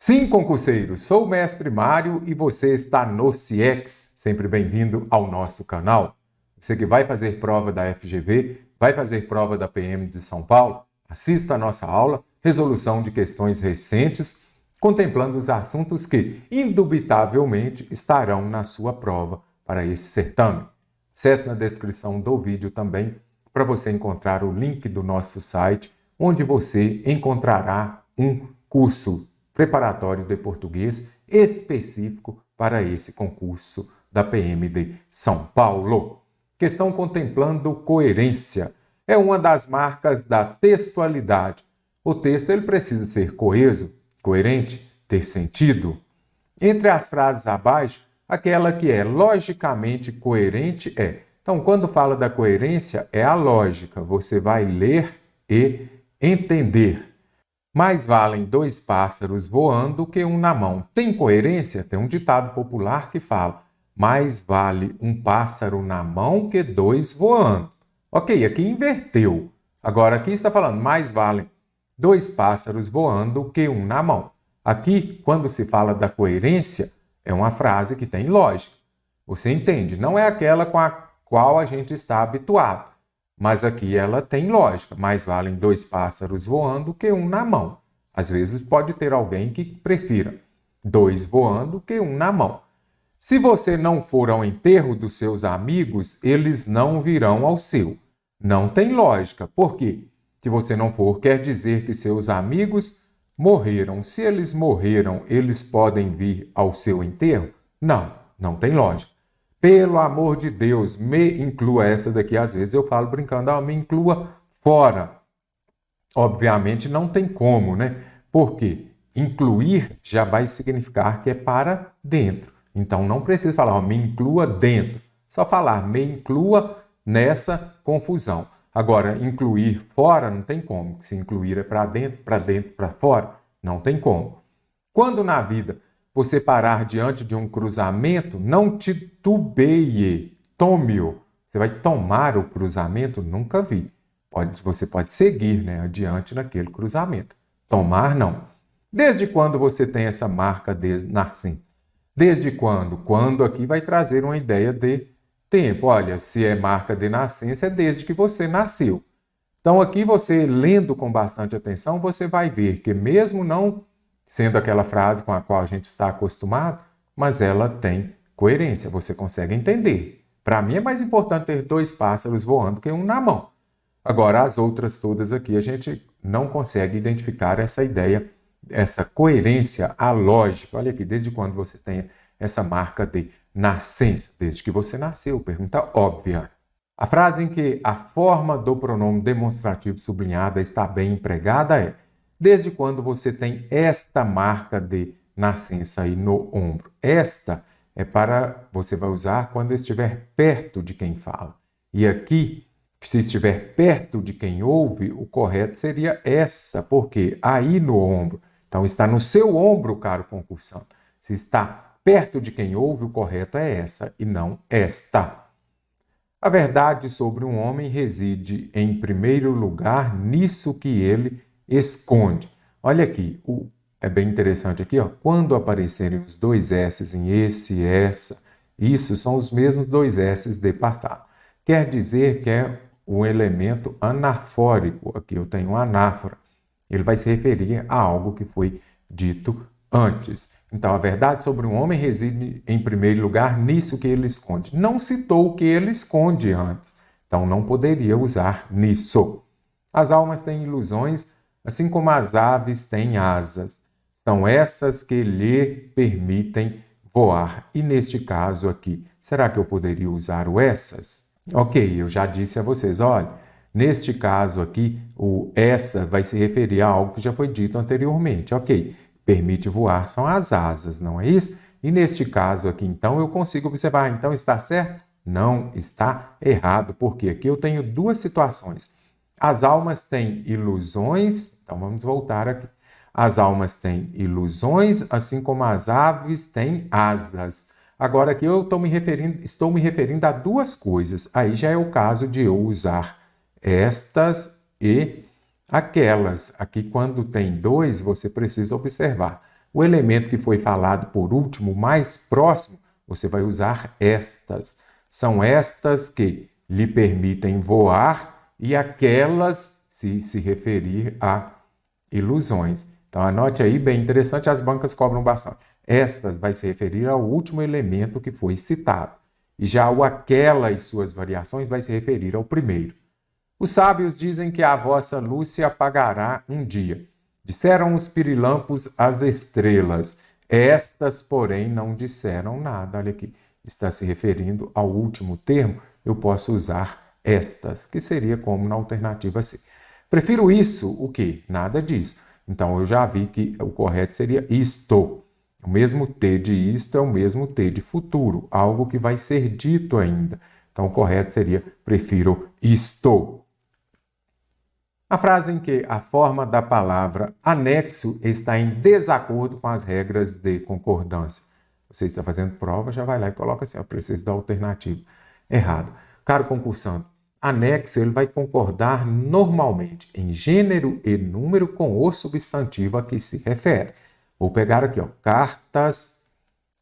Sim, concurseiro, sou o mestre Mário e você está no CIEX. Sempre bem-vindo ao nosso canal. Você que vai fazer prova da FGV, vai fazer prova da PM de São Paulo, assista a nossa aula Resolução de Questões Recentes, contemplando os assuntos que, indubitavelmente, estarão na sua prova para esse certame. Acesse na descrição do vídeo também para você encontrar o link do nosso site, onde você encontrará um curso preparatório de português específico para esse concurso da PM de São Paulo. Questão contemplando coerência. É uma das marcas da textualidade. O texto ele precisa ser coeso, coerente, ter sentido. Entre as frases abaixo, aquela que é logicamente coerente é. Então, quando fala da coerência, é a lógica. Você vai ler e entender. Mais valem dois pássaros voando que um na mão. Tem coerência? Tem um ditado popular que fala: mais vale um pássaro na mão que dois voando. Ok, aqui inverteu. Agora aqui está falando: mais valem dois pássaros voando que um na mão. Aqui, quando se fala da coerência, é uma frase que tem lógica. Você entende? Não é aquela com a qual a gente está habituado. Mas aqui ela tem lógica. Mais valem dois pássaros voando que um na mão. Às vezes pode ter alguém que prefira dois voando que um na mão. Se você não for ao enterro dos seus amigos, eles não virão ao seu. Não tem lógica. Por quê? Se você não for, quer dizer que seus amigos morreram. Se eles morreram, eles podem vir ao seu enterro? Não, não tem lógica. Pelo amor de Deus, me inclua. Essa daqui, às vezes eu falo brincando, me inclua fora. Obviamente não tem como, né? Porque incluir já vai significar que é para dentro. Então não precisa falar, me inclua dentro. Só falar, me inclua nessa confusão. Agora, incluir fora não tem como. Se incluir é para dentro, para fora, não tem como. Quando na vida você parar diante de um cruzamento, não titubeie, tome-o. Você vai tomar o cruzamento? Nunca vi. Você pode seguir, né, adiante naquele cruzamento. Tomar, não. Desde quando você tem essa marca de nascimento? Desde quando? Quando aqui vai trazer uma ideia de tempo. Olha, se é marca de nascença, é desde que você nasceu. Então aqui você, lendo com bastante atenção, você vai ver que mesmo não sendo aquela frase com a qual a gente está acostumado, mas ela tem coerência, você consegue entender. Para mim é mais importante ter dois pássaros voando que um na mão. Agora, as outras todas aqui, a gente não consegue identificar essa ideia, essa coerência, a lógica. Olha aqui, desde quando você tem essa marca de nascença? Desde que você nasceu, pergunta óbvia. A frase em que a forma do pronome demonstrativo sublinhada está bem empregada é: desde quando você tem esta marca de nascença aí no ombro? Esta é para, você vai usar quando estiver perto de quem fala. E aqui, se estiver perto de quem ouve, o correto seria essa, porque aí no ombro. Então está no seu ombro, caro concursante. Se está perto de quem ouve, o correto é essa e não esta. A verdade sobre um homem reside, em primeiro lugar, nisso que ele esconde. Olha aqui, é bem interessante aqui, ó. Quando aparecerem os dois S em esse, essa, isso são os mesmos dois S de passado. Quer dizer que é um elemento anafórico. Aqui eu tenho um anáfora. Ele vai se referir a algo que foi dito antes. Então, a verdade sobre um homem reside, em primeiro lugar, nisso que ele esconde. Não citou o que ele esconde antes. Então, não poderia usar nisso. As almas têm ilusões, assim como as aves têm asas. São essas que lhe permitem voar. E neste caso aqui, será que eu poderia usar o essas? Ok, eu já disse a vocês, olha, neste caso aqui, o essa vai se referir a algo que já foi dito anteriormente. Ok, permite voar são as asas, não é isso? E neste caso aqui, então, eu consigo observar, então está certo? Não, está errado, porque aqui eu tenho duas situações. As almas têm ilusões, então vamos voltar aqui. As almas têm ilusões, assim como as aves têm asas. Agora aqui eu estou me referindo a duas coisas. Aí já é o caso de eu usar estas e aquelas. Aqui quando tem dois, você precisa observar. O elemento que foi falado por último, mais próximo, você vai usar estas. São estas que lhe permitem voar e aquelas se referir a ilusões. Então, anote aí, bem interessante, as bancas cobram bastante. Estas vai se referir ao último elemento que foi citado. E já o aquela e suas variações vai se referir ao primeiro. Os sábios dizem que a vossa luz se apagará um dia. Disseram os pirilampos às estrelas. Estas, porém, não disseram nada. Olha aqui, está se referindo ao último termo. Eu posso usar estas, que seria como na alternativa C. Prefiro isso, o quê? Nada disso. Então, eu já vi que o correto seria isto. O mesmo T de isto é o mesmo T de futuro, algo que vai ser dito ainda. Então, o correto seria prefiro isto. A frase em que a forma da palavra anexo está em desacordo com as regras de concordância. Você está fazendo prova, já vai lá e coloca assim, eu preciso da alternativa. Errado. Caro concursante, anexo ele vai concordar normalmente em gênero e número com o substantivo a que se refere. Vou pegar aqui, ó, cartas,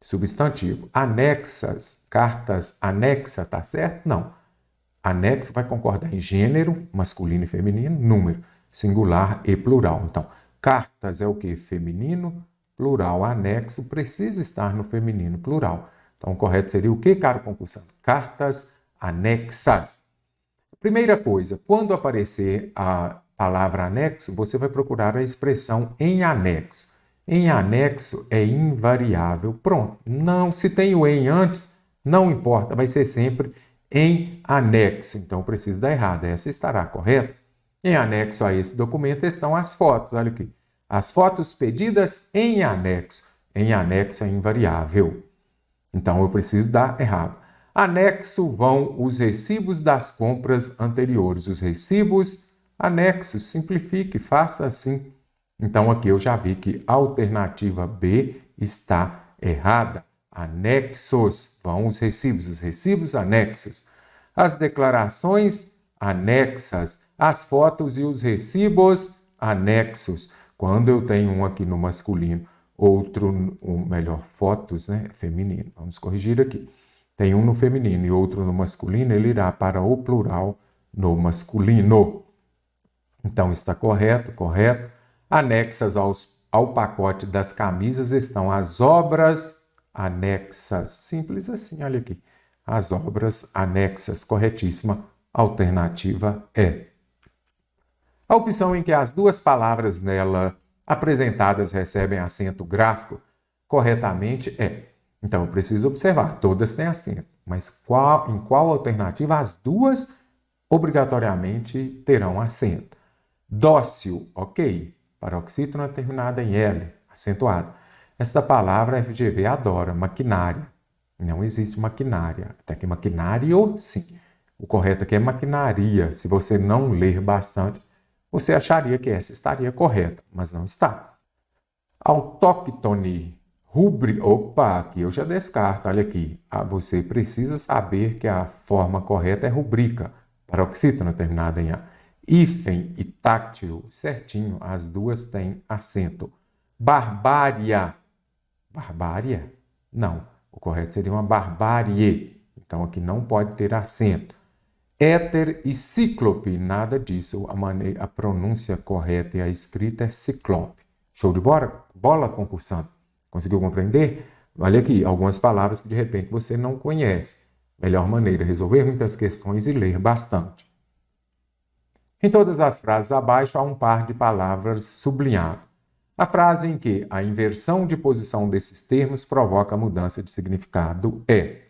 substantivo, anexas, cartas anexa, tá certo? Não. Anexo vai concordar em gênero, masculino e feminino, número, singular e plural. Então, cartas é o que? Feminino, plural, anexo, precisa estar no feminino, plural. Então, o correto seria o que, caro concursante? Cartas anexas. Primeira coisa, quando aparecer a palavra anexo, você vai procurar a expressão em anexo. Em anexo é invariável. Pronto. Não, se tem o em antes, não importa, vai ser sempre em anexo. Então, preciso dar errado. Essa estará correta. Em anexo a esse documento estão as fotos. Olha aqui. As fotos pedidas em anexo. Em anexo é invariável. Então, eu preciso dar errado. Anexo vão os recibos das compras anteriores. Os recibos anexos. Simplifique, faça assim. Então, aqui eu já vi que a alternativa B está errada. Anexos vão os recibos anexos. As declarações anexas, as fotos e os recibos anexos. Quando eu tenho um aqui no masculino, outro, melhor, fotos, né, feminino. Vamos corrigir aqui. Tem um no feminino e outro no masculino, ele irá para o plural no masculino. Então, está correto, correto. Anexas ao pacote das camisas estão as obras anexas. Simples assim, olha aqui. As obras anexas. Corretíssima. Alternativa E. A opção em que as duas palavras nela apresentadas recebem acento gráfico corretamente é. Então, eu preciso observar. Todas têm acento. Mas em qual alternativa as duas obrigatoriamente terão acento? Dócil, ok. Paroxítona terminada em L, acentuado. Esta palavra a FGV adora, maquinária. Não existe maquinária. Até que maquinário, sim. O correto aqui é maquinaria. Se você não ler bastante, você acharia que essa estaria correta, mas não está. Autóctone, opa, aqui eu já descarto, olha aqui. Você precisa saber que a forma correta é rubrica, paroxítona terminada em A. Hífen e táctil, certinho, as duas têm acento. Barbária. Barbária? Não. O correto seria uma barbárie. Então, aqui não pode ter acento. Éter e cíclope, nada disso. A pronúncia correta e a escrita é ciclope. Show de bola? Bola, concursante. Conseguiu compreender? Olha aqui, algumas palavras que de repente você não conhece. Melhor maneira, resolver muitas questões e ler bastante. Em todas as frases abaixo há um par de palavras sublinhado. A frase em que a inversão de posição desses termos provoca a mudança de significado é.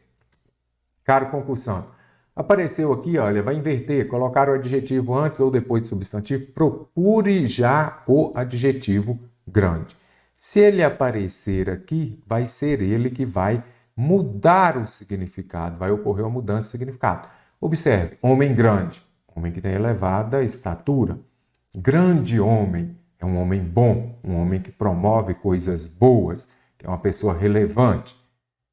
Caro concursante, apareceu aqui, olha, vai inverter, colocar o adjetivo antes ou depois do substantivo, procure já o adjetivo grande. Se ele aparecer aqui, vai ser ele que vai mudar o significado, vai ocorrer uma mudança de significado. Observe, homem grande. Homem que tem elevada estatura. Grande homem é um homem bom, um homem que promove coisas boas, que é uma pessoa relevante.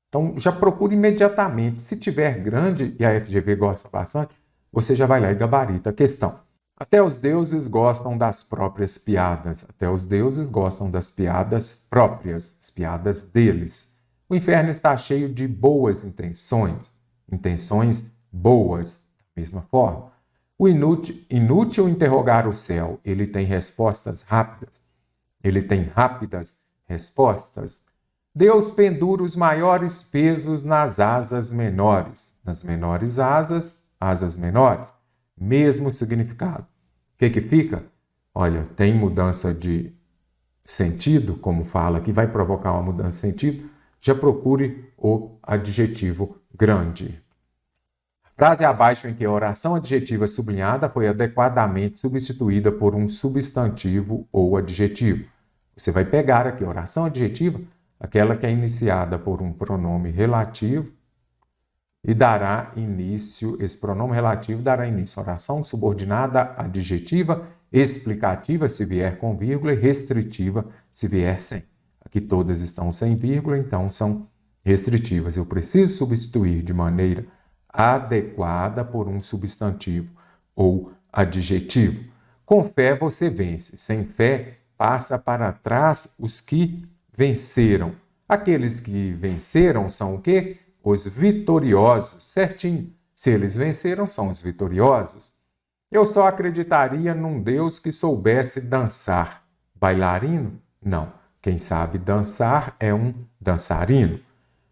Então, já procure imediatamente. Se tiver grande, e a FGV gosta bastante, você já vai lá e gabarita a questão. Até os deuses gostam das próprias piadas. Até os deuses gostam das piadas próprias, as piadas deles. O inferno está cheio de boas intenções, intenções boas, da mesma forma. O inútil interrogar o céu, ele tem respostas rápidas. Ele tem rápidas respostas. Deus pendura os maiores pesos nas asas menores. Nas menores asas, asas menores. Mesmo significado. O que fica? Olha, tem mudança de sentido, como fala aqui, vai provocar uma mudança de sentido. Já procure o adjetivo grande. Frase abaixo em que a oração adjetiva sublinhada foi adequadamente substituída por um substantivo ou adjetivo. Você vai pegar aqui a oração adjetiva, aquela que é iniciada por um pronome relativo, e dará início, esse pronome relativo dará início à oração subordinada adjetiva, explicativa se vier com vírgula e restritiva se vier sem. Aqui todas estão sem vírgula, então são restritivas. Eu preciso substituir de maneira adequada por um substantivo ou adjetivo. Com fé você vence, sem fé passa para trás os que venceram. Aqueles que venceram são o quê? Os vitoriosos, certinho. Se eles venceram, são os vitoriosos. Eu só acreditaria num Deus que soubesse dançar. Bailarino? Não. Quem sabe dançar é um dançarino.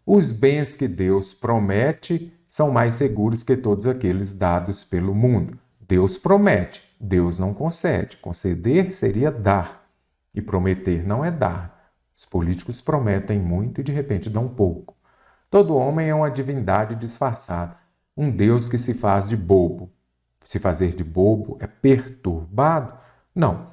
Os bens que Deus promete são mais seguros que todos aqueles dados pelo mundo. Deus promete, Deus não concede. Conceder seria dar. E prometer não é dar. Os políticos prometem muito e de repente dão pouco. Todo homem é uma divindade disfarçada, um Deus que se faz de bobo. Se fazer de bobo é perturbado? Não.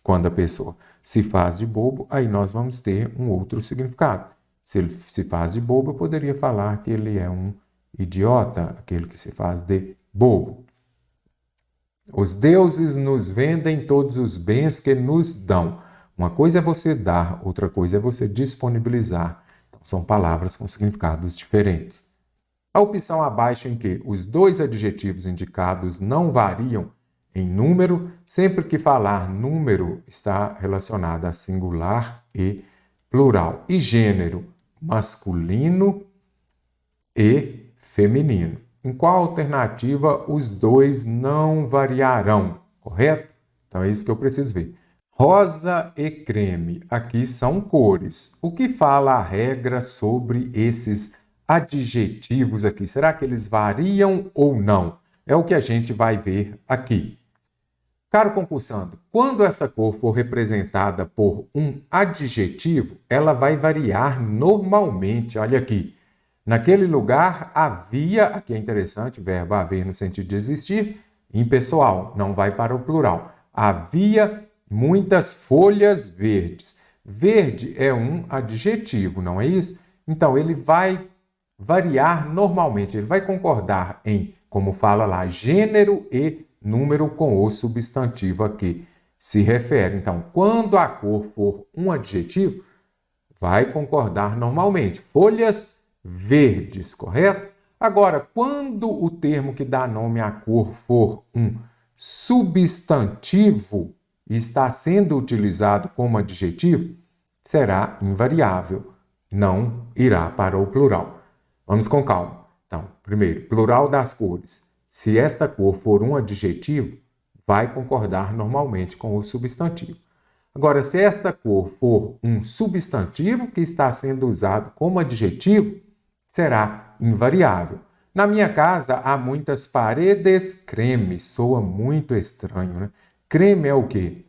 Quando a pessoa se faz de bobo, aí nós vamos ter um outro significado. Se ele se faz de bobo, eu poderia falar que ele é um idiota, aquele que se faz de bobo. Os deuses nos vendem todos os bens que nos dão. Uma coisa é você dar, outra coisa é você disponibilizar. São palavras com significados diferentes. A opção abaixo em que os dois adjetivos indicados não variam em número, sempre que falar número está relacionado a singular e plural. E gênero, masculino e feminino. Em qual alternativa os dois não variarão? Correto? Então é isso que eu preciso ver. Rosa e creme, aqui são cores. O que fala a regra sobre esses adjetivos aqui? Será que eles variam ou não? É o que a gente vai ver aqui. Caro concursando, quando essa cor for representada por um adjetivo, ela vai variar normalmente. Olha aqui. Naquele lugar havia, aqui é interessante, o verbo haver no sentido de existir, impessoal, não vai para o plural. Havia muitas folhas verdes. Verde é um adjetivo, não é isso? Então, ele vai variar normalmente. Ele vai concordar em, como fala lá, gênero e número com o substantivo a que se refere. Então, quando a cor for um adjetivo, vai concordar normalmente. Folhas verdes, correto? Agora, quando o termo que dá nome à cor for um substantivo, está sendo utilizado como adjetivo, será invariável, não irá para o plural. Vamos com calma. Então, primeiro, plural das cores. Se esta cor for um adjetivo, vai concordar normalmente com o substantivo. Agora, se esta cor for um substantivo que está sendo usado como adjetivo, será invariável. Na minha casa há muitas paredes creme. Soa muito estranho, né? Creme é o quê?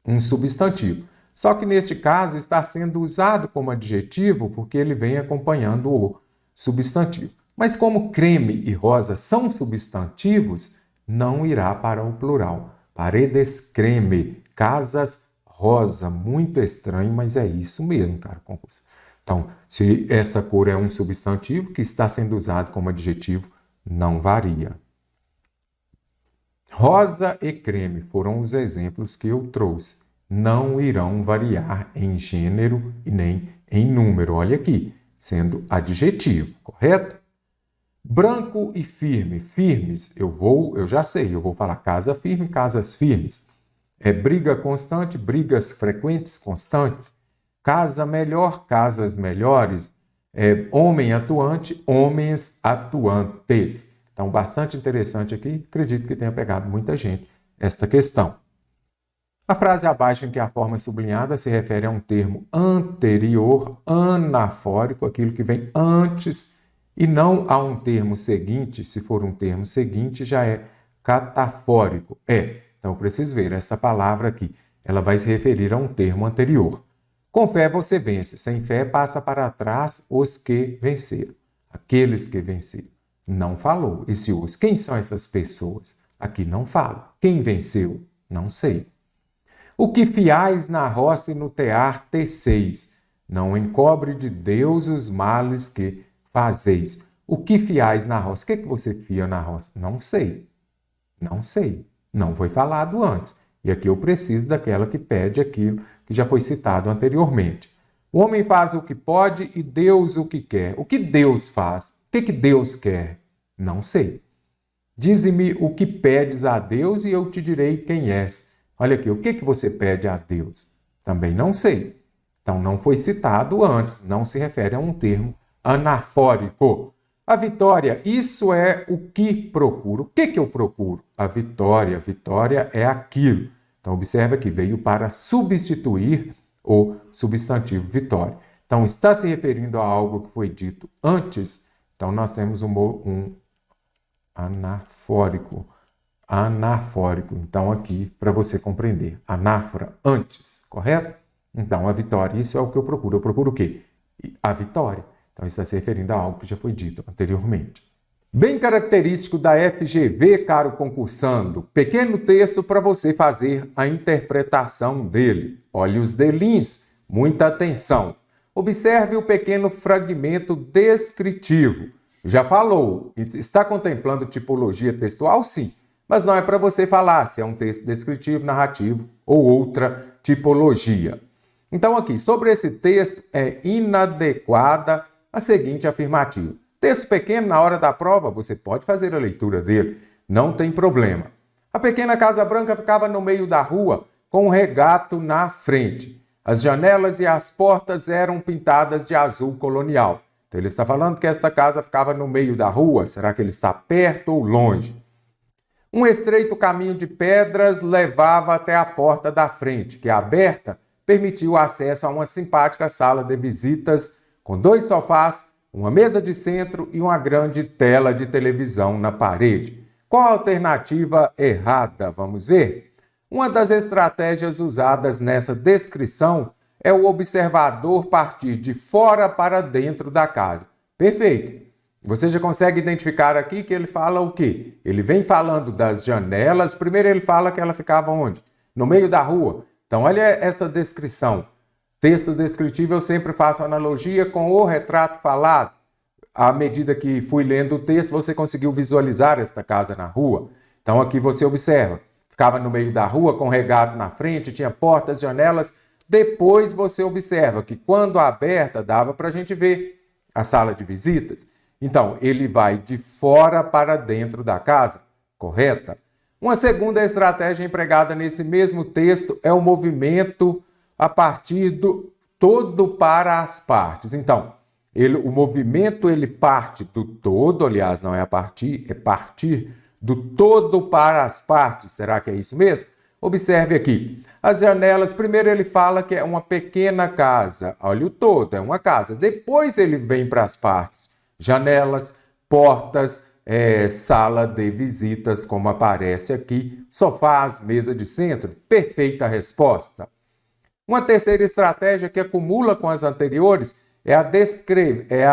Um substantivo. Só que neste caso está sendo usado como adjetivo porque ele vem acompanhando o substantivo. Mas como creme e rosa são substantivos, não irá para o plural. Paredes creme, casas rosa. Muito estranho, mas é isso mesmo, cara, concurso. Então, se essa cor é um substantivo que está sendo usado como adjetivo, não varia. Rosa e creme foram os exemplos que eu trouxe. Não irão variar em gênero e nem em número. Olha aqui, sendo adjetivo, correto? Branco e firme. Firmes, eu já sei, eu vou falar casa firme, casas firmes. Briga constante, brigas frequentes, constantes. Casa melhor, casas melhores. Homem atuante, homens atuantes. Então, bastante interessante aqui. Acredito que tenha pegado muita gente esta questão. A frase abaixo, em que a forma sublinhada se refere a um termo anterior, anafórico, aquilo que vem antes, e não a um termo seguinte. Se for um termo seguinte, já é catafórico. Então, eu preciso ver essa palavra aqui. Ela vai se referir a um termo anterior. Com fé você vence. Sem fé passa para trás os que venceram. Aqueles que venceram. Não falou esse os. Quem são essas pessoas? Aqui não fala. Quem venceu? Não sei. O que fiais na roça e no tear teceis. Não encobre de Deus os males que fazeis. O que fiais na roça? O que você fia na roça? Não sei. Não sei. Não foi falado antes. E aqui eu preciso daquela que pede aquilo que já foi citado anteriormente. O homem faz o que pode e Deus o que quer. O que Deus faz? O que Deus quer? Não sei. Dize-me o que pedes a Deus e eu te direi quem és. Olha aqui, o que você pede a Deus? Também não sei. Então não foi citado antes, não se refere a um termo anafórico. A vitória, isso é o que procuro. O que eu procuro? A vitória. Vitória é aquilo. Então, observa que veio para substituir o substantivo vitória. Então, está se referindo a algo que foi dito antes. Então, nós temos um anafórico. Anafórico. Então, aqui, para você compreender. Anáfora, antes, correto? Então, a vitória, isso é o que eu procuro. Eu procuro o quê? A vitória. Então, está se referindo a algo que já foi dito anteriormente. Bem característico da FGV, caro concursando, pequeno texto para você fazer a interpretação dele. Olhe os delins, muita atenção. Observe o pequeno fragmento descritivo. Já falou, está contemplando tipologia textual? Sim, mas não é para você falar se é um texto descritivo, narrativo ou outra tipologia. Então aqui, sobre esse texto, é inadequada a seguinte afirmativa. Texto pequeno, na hora da prova, você pode fazer a leitura dele, não tem problema. A pequena Casa Branca ficava no meio da rua, com um regato na frente. As janelas e as portas eram pintadas de azul colonial. Então ele está falando que esta casa ficava no meio da rua. Será que ele está perto ou longe? Um estreito caminho de pedras levava até a porta da frente, que aberta permitiu acesso a uma simpática sala de visitas com 2 sofás, uma mesa de centro e uma grande tela de televisão na parede. Qual a alternativa errada? Vamos ver? Uma das estratégias usadas nessa descrição é o observador partir de fora para dentro da casa. Perfeito. Você já consegue identificar aqui que ele fala o quê? Ele vem falando das janelas. Primeiro ele fala que ela ficava onde? No meio da rua. Então olha essa descrição. Texto descritivo eu sempre faço analogia com o retrato falado. À medida que fui lendo o texto, você conseguiu visualizar esta casa na rua. Então aqui você observa. Ficava no meio da rua com regato na frente, tinha portas, janelas. Depois você observa que quando aberta dava para a gente ver a sala de visitas. Então ele vai de fora para dentro da casa, correta? Uma segunda estratégia empregada nesse mesmo texto é o movimento a partir do todo para as partes. Então, o movimento ele parte do todo, aliás, não é a partir, é partir do todo para as partes. Será que é isso mesmo? Observe aqui. As janelas, primeiro ele fala que é uma pequena casa. Olha o todo, é uma casa. Depois ele vem para as partes. Janelas, portas, sala de visitas, como aparece aqui. Sofás, mesa de centro. Perfeita resposta. Uma terceira estratégia que acumula com as anteriores é a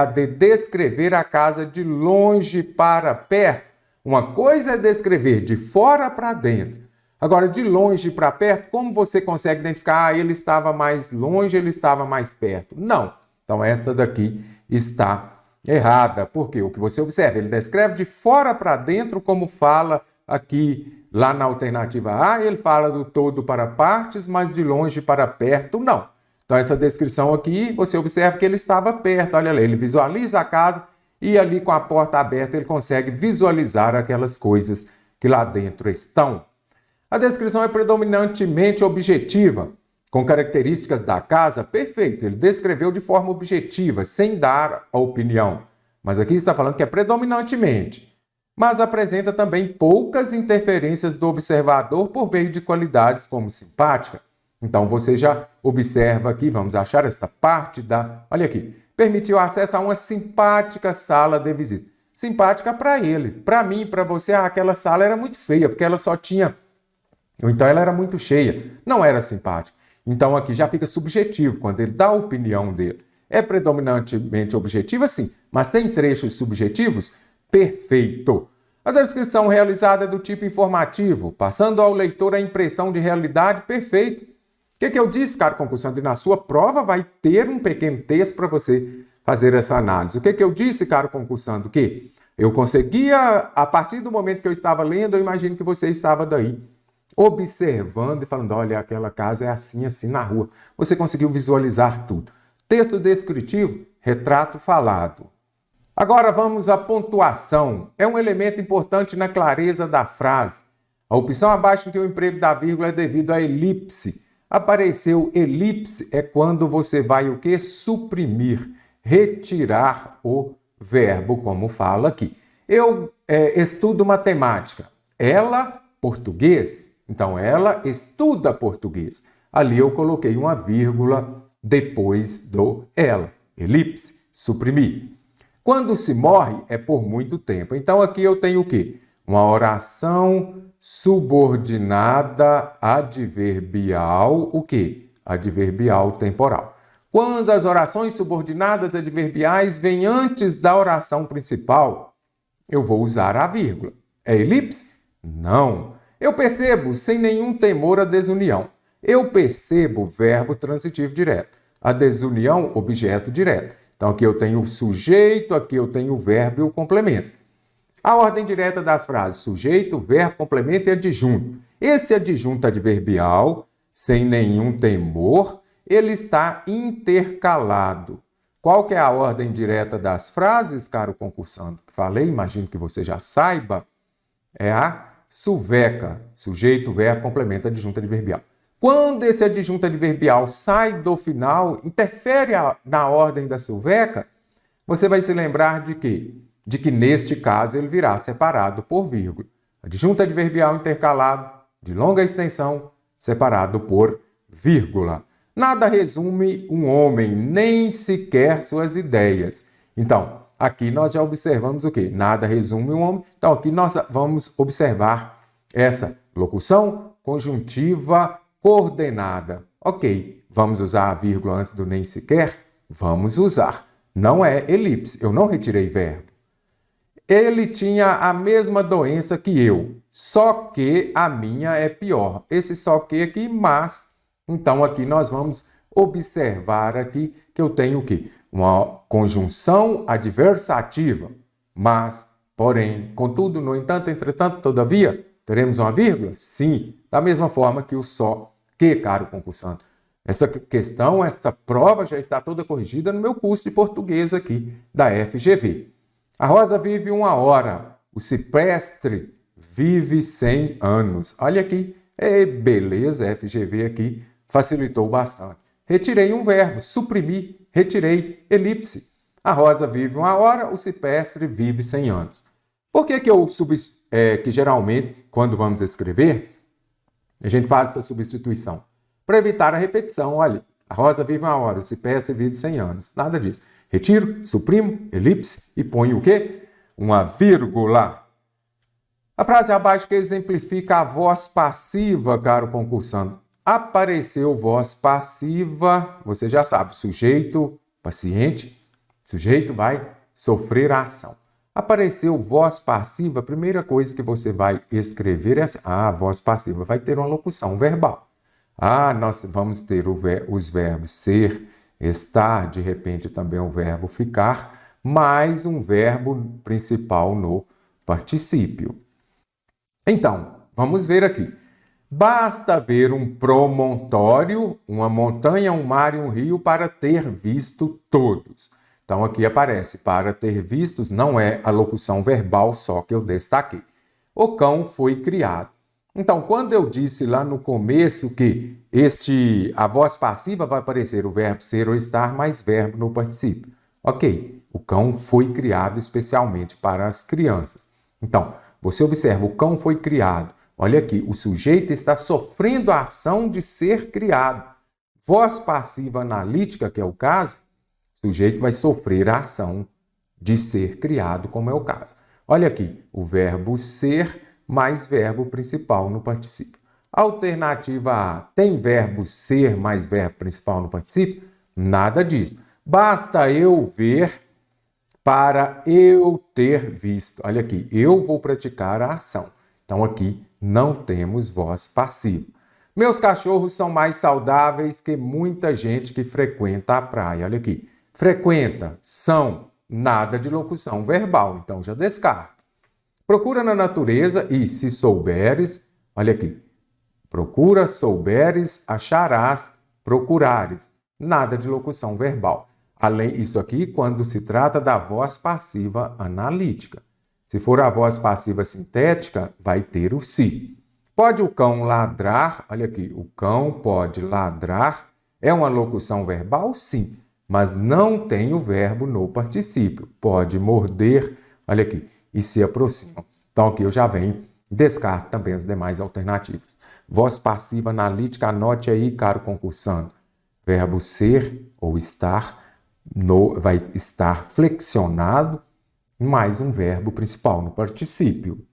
de descrever a casa de longe para perto. Uma coisa é descrever de fora para dentro. Agora, de longe para perto, como você consegue identificar? Ele estava mais longe, ele estava mais perto. Não. Então, esta daqui está errada. Por quê? O que você observa, ele descreve de fora para dentro, como fala aqui. Lá na alternativa A, ele fala do todo para partes, mas de longe para perto, não. Então, essa descrição aqui, você observa que ele estava perto. Olha lá, ele visualiza a casa e ali com a porta aberta ele consegue visualizar aquelas coisas que lá dentro estão. A descrição é predominantemente objetiva, com características da casa, perfeito, ele descreveu de forma objetiva, sem dar a opinião. Mas aqui está falando que é predominantemente. Mas apresenta também poucas interferências do observador por meio de qualidades como simpática. Então você já observa aqui, vamos achar esta parte da... Olha aqui, permitiu acesso a uma simpática sala de visita. Simpática para ele, para mim, para você, aquela sala era muito feia, porque ela só tinha... Ou então ela era muito cheia, não era simpática. Então aqui já fica subjetivo, quando ele dá a opinião dele. É predominantemente objetiva, sim, mas tem trechos subjetivos? Perfeito! A descrição realizada é do tipo informativo, passando ao leitor a impressão de realidade, perfeito. O que eu disse, caro concursante? E na sua prova vai ter um pequeno texto para você fazer essa análise. O que eu disse, caro concursante? Que eu conseguia, a partir do momento que eu estava lendo, eu imagino que você estava daí, observando e falando, olha, aquela casa é assim, assim na rua. Você conseguiu visualizar tudo. Texto descritivo, retrato falado. Agora vamos à pontuação. É um elemento importante na clareza da frase. A opção abaixo em que o emprego da vírgula é devido à elipse. Apareceu elipse é quando você vai o quê? Suprimir, retirar o verbo, como fala aqui. Eu estudo matemática. Ela, português. Então, ela estuda português. Ali eu coloquei uma vírgula depois do ela. Elipse, suprimir. Quando se morre, é por muito tempo. Então, aqui eu tenho o quê? Uma oração subordinada adverbial, o quê? Adverbial temporal. Quando as orações subordinadas adverbiais vêm antes da oração principal, eu vou usar a vírgula. É elipse? Não. Eu percebo sem nenhum temor a desunião. Eu percebo verbo transitivo direto. A desunião, objeto direto. Então, aqui eu tenho o sujeito, aqui eu tenho o verbo e o complemento. A ordem direta das frases, sujeito, verbo, complemento e adjunto. Esse adjunto adverbial, sem nenhum temor, ele está intercalado. Qual que é a ordem direta das frases, caro concursando? Falei, imagino que você já saiba, é a suveca, sujeito, verbo, complemento, adjunto adverbial. Quando esse adjunto adverbial sai do final, interfere na ordem da suveca, você vai se lembrar de quê? De que neste caso ele virá separado por vírgula. Adjunto adverbial intercalado, de longa extensão, separado por vírgula. Nada resume um homem, nem sequer suas ideias. Então, aqui nós já observamos o quê? Nada resume um homem. Então, aqui nós vamos observar essa locução conjuntiva coordenada. Ok, vamos usar a vírgula antes do nem sequer? Vamos usar. Não é elipse, eu não retirei verbo. Ele tinha a mesma doença que eu, só que a minha é pior. Esse só que aqui, mas... Então, aqui nós vamos observar aqui que eu tenho o quê? Uma conjunção adversativa. Mas, porém, contudo, no entanto, entretanto, todavia, teremos uma vírgula? Sim, da mesma forma que o só que, caro concursante. Essa questão, esta prova já está toda corrigida no meu curso de português aqui da FGV. A rosa vive 1 hora, o ciprestre vive 100 anos. Olha aqui, beleza, FGV aqui facilitou bastante. Retirei um verbo, suprimi, retirei, elipse. A rosa vive 1 hora, o ciprestre vive 100 anos. Por que que geralmente, quando vamos escrever, a gente faz essa substituição? Para evitar a repetição, olha, a rosa vive 1 hora, o ciprestre vive 100 anos. Nada disso. Retiro, suprimo, elipse e ponho o quê? Uma vírgula. A frase abaixo que exemplifica a voz passiva, caro concursando. Apareceu voz passiva, você já sabe, sujeito, paciente, sujeito vai sofrer a ação. Apareceu voz passiva, a primeira coisa que você vai escrever é assim, a voz passiva vai ter uma locução verbal. Nós vamos ter os verbos ser, estar, de repente também o verbo ficar, mais um verbo principal no particípio. Então, vamos ver aqui. Basta ver um promontório, uma montanha, um mar e um rio para ter visto todos. Então aqui aparece, para ter vistos, não é a locução verbal só que eu destaquei. O cão foi criado. Então, quando eu disse lá no começo que a voz passiva vai aparecer o verbo ser ou estar mais verbo no particípio. Ok, o cão foi criado especialmente para as crianças. Então, você observa, o cão foi criado. Olha aqui, o sujeito está sofrendo a ação de ser criado. Voz passiva analítica, que é o caso, o sujeito vai sofrer a ação de ser criado, como é o caso. Olha aqui, o verbo ser mais verbo principal no particípio. Alternativa A, tem verbo ser mais verbo principal no particípio? Nada disso. Basta eu ver para eu ter visto. Olha aqui, eu vou praticar a ação. Então aqui não temos voz passiva. Meus cachorros são mais saudáveis que muita gente que frequenta a praia. Olha aqui, frequenta, são, nada de locução verbal, então já descarto. Procura na natureza e, se souberes, olha aqui, procura, souberes, acharás, procurares. Nada de locução verbal. Além isso aqui, quando se trata da voz passiva analítica. Se for a voz passiva sintética, vai ter o se. Pode o cão ladrar? Olha aqui, o cão pode ladrar. É uma locução verbal? Sim, mas não tem o verbo no particípio. Pode morder, olha aqui, e se aproximam. Então aqui eu já venho, descarto também as demais alternativas. Voz passiva analítica, anote aí, caro concursando. Verbo ser ou estar vai estar flexionado mais um verbo principal no particípio.